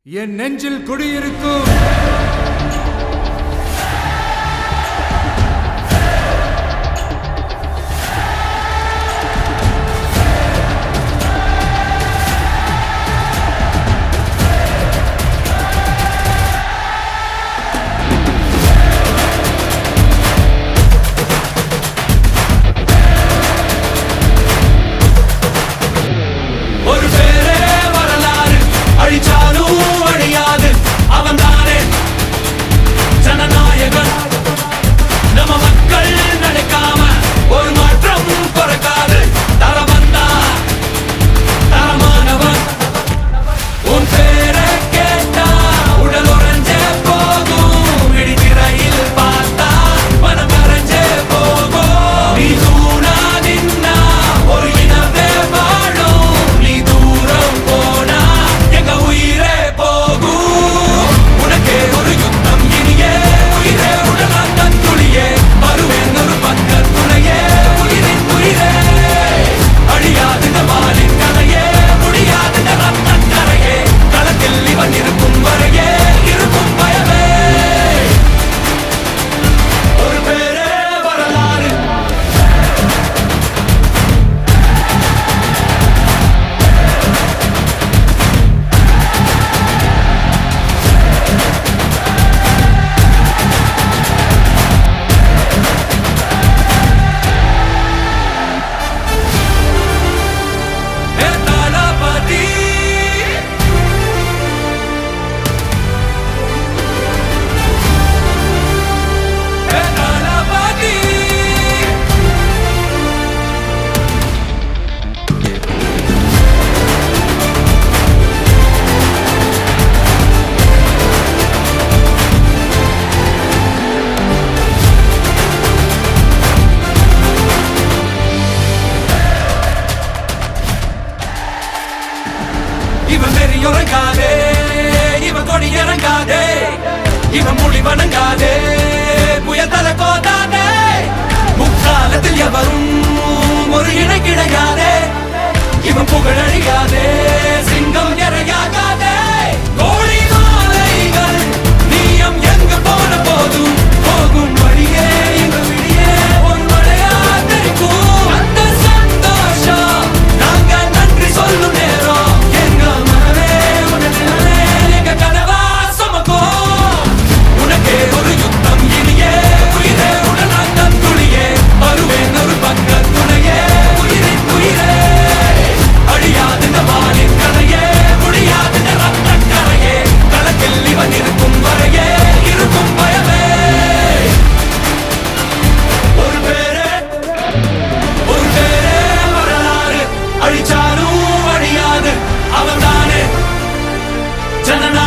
என் நெஞ்சில் குடியிருக்கும் இறங்காதே, இவன் கொடி இறங்காதே, இவன் மொழி வணங்காதே, புயத்தல கோதாதே, முக்காலத்தில் எவரும் ஒரு இணை கிடையாதே, இவன் புகழழியாதே, சிங்கம் இறையாகாதே, கோழி மாலைகள் நீயம் எங்க போன போதும் போகும் வழியே எங்க விழியே ஒரு மழையா தெரிக்கும் அந்த சந்தோஷம் நாங்க நன்றி சொல்லும் நேரம் ஜனநாயகன்